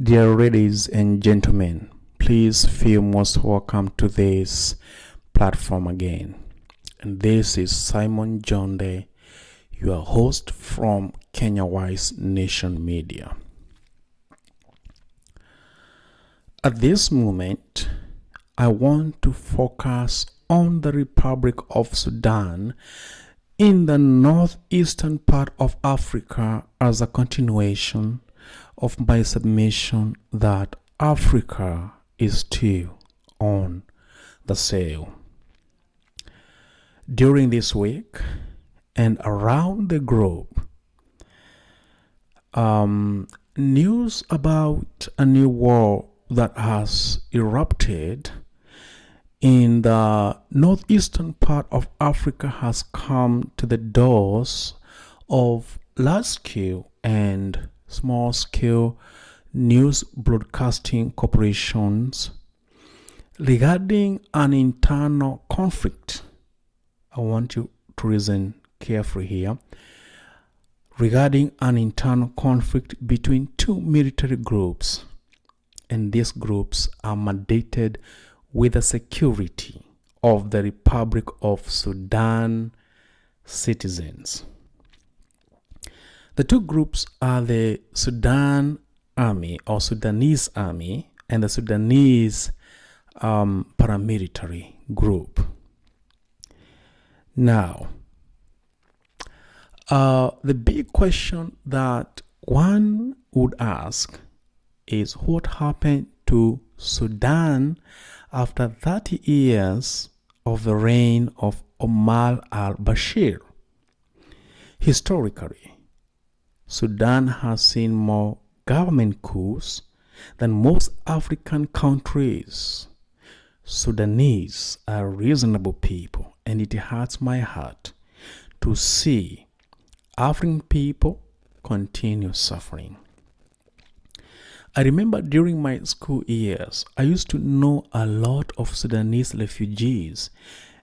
Dear ladies and gentlemen, please feel most welcome to this platform again. And this is Simon Jonde, your host from Kenya Wise Nation Media. At this moment, I want to focus on the Republic of Sudan in the northeastern part of Africa as a continuation of my submission that Africa is still on the sale. During this week and around the globe, news about a new war that has erupted in the northeastern part of Africa has come to the doors of large-scale and small-scale news broadcasting corporations regarding an internal conflict. I want you to listen carefully here. Regarding an internal conflict between two military groups, and these groups are mandated with the security of the Republic of Sudan citizens. The two groups are the Sudan Army or Sudanese Army and the Sudanese paramilitary group. Now, the big question that one would ask is what happened to Sudan after 30 years of the reign of Omar al-Bashir. Historically, Sudan has seen more government coups than most African countries. Sudanese are reasonable people, and it hurts my heart to see African people continue suffering. I remember during my school years, I used to know a lot of Sudanese refugees,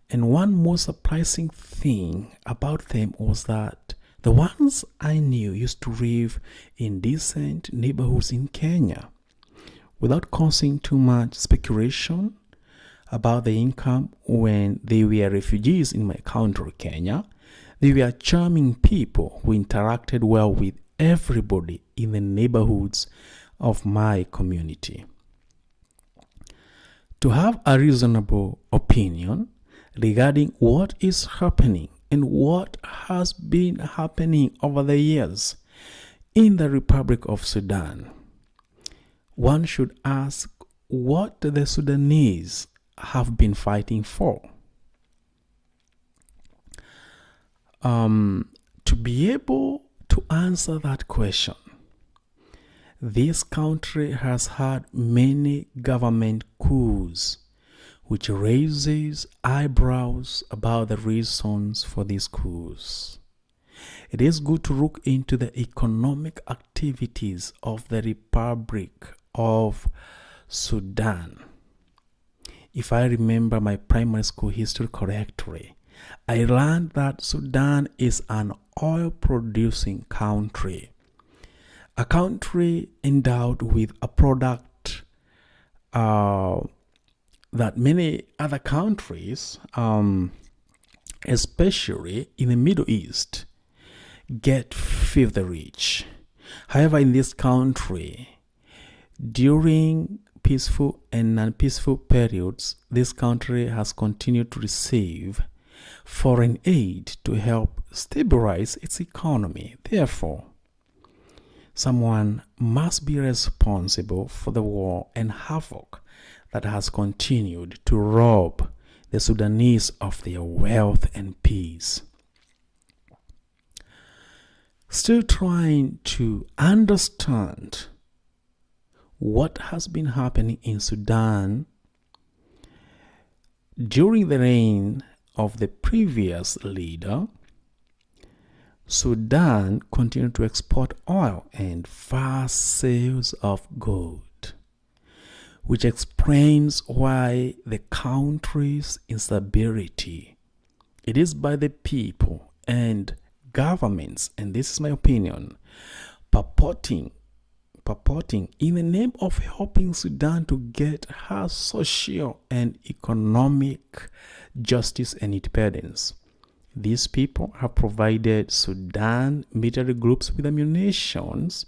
and one most surprising thing about them was that the ones I knew used to live in decent neighborhoods in Kenya. Without causing too much speculation about the income when they were refugees in my country, Kenya, they were charming people who interacted well with everybody in the neighborhoods of my community. To have a reasonable opinion regarding what is happening and what has been happening over the years in the Republic of Sudan, one should ask what the Sudanese have been fighting for. To be able to answer that question, this country has had many government coups, which raises eyebrows about the reasons for these coups. It is good to look into the economic activities of the Republic of Sudan. If I remember my primary school history correctly, I learned that Sudan is an oil-producing country. A country endowed with a product that many other countries, especially in the Middle East, get filthy rich. However, in this country, during peaceful and non-peaceful periods, this country has continued to receive foreign aid to help stabilize its economy. Therefore, someone must be responsible for the war and havoc that has continued to rob the Sudanese of their wealth and peace. Still trying to understand what has been happening in Sudan during the reign of the previous leader, Sudan continued to export oil and vast sales of gold, which explains why the country's instability. It is by the people and governments, and this is my opinion, purporting purporting in the name of helping Sudan to get her social and economic justice and independence. These people have provided Sudan military groups with ammunitions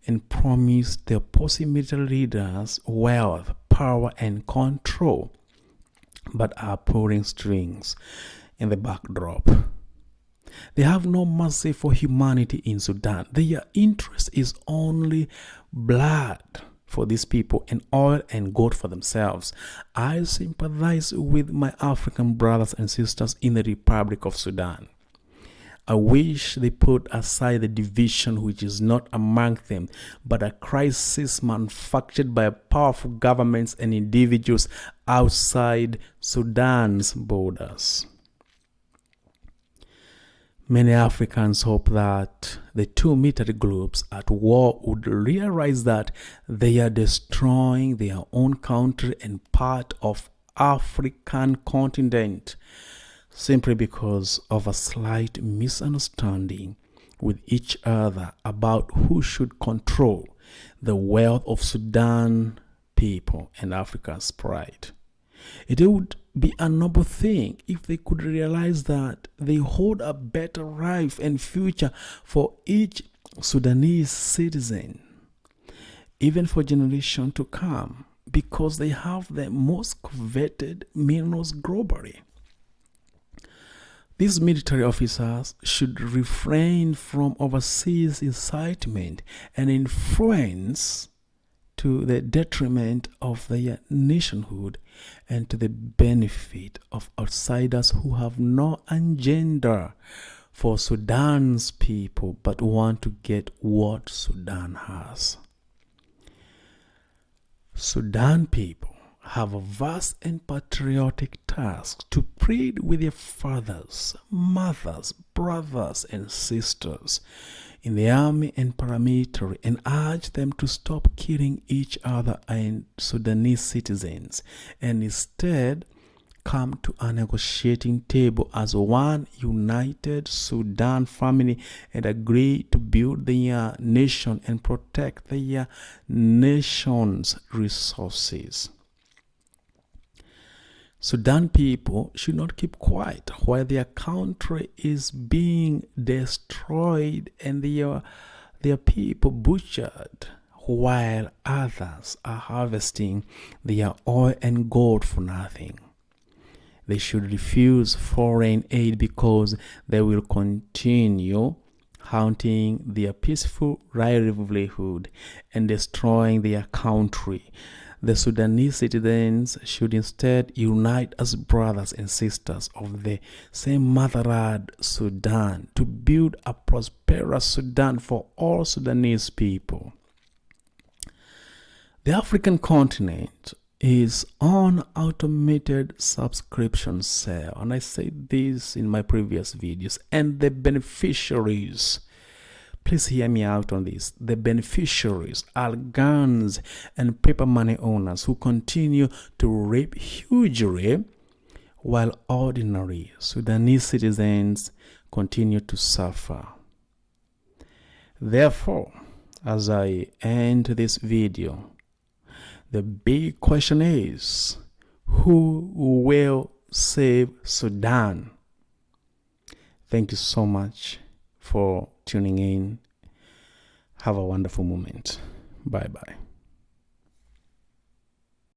and promised the opposing military leaders wealth, power, and control, but are pulling strings in the backdrop. They have no mercy for humanity in Sudan. Their interest is only blood for these people and oil and gold for themselves. I sympathize with my African brothers and sisters in the Republic of Sudan. I wish they put aside the division which is not among them, but a crisis manufactured by powerful governments and individuals outside Sudan's borders. Many Africans hope that the two military groups at war would realize that they are destroying their own country and part of African continent simply because of a slight misunderstanding with each other about who should control the wealth of Sudan people and Africa's pride. It would be a noble thing if they could realize that they hold a better life and future for each Sudanese citizen, even for generations to come, because they have the most coveted minerals globally. These military officers should refrain from overseas incitement and influence to the detriment of their nationhood and to the benefit of outsiders who have no agenda for Sudan's people but want to get what Sudan has. Sudan people have a vast and patriotic task to plead with their fathers, mothers, brothers, and sisters in the army and paramilitary and urge them to stop killing each other and Sudanese citizens and instead come to a negotiating table as one united Sudan family and agree to build their nation and protect their nation's resources. Sudan people should not keep quiet while their country is being destroyed and their people butchered, while others are harvesting their oil and gold for nothing. They should refuse foreign aid because they will continue haunting their peaceful livelihood and destroying their country. The Sudanese citizens should instead unite as brothers and sisters of the same motherland, Sudan, to build a prosperous Sudan for all Sudanese people. The African continent is on automated subscription sale, and I said this in my previous videos, and the beneficiaries, please hear me out on this. The beneficiaries are guns and paper money owners who continue to reap hugely while ordinary Sudanese citizens continue to suffer. Therefore, as I end this video, the big question is, who will save Sudan? Thank you so much for tuning in. Have a wonderful moment. Bye-bye.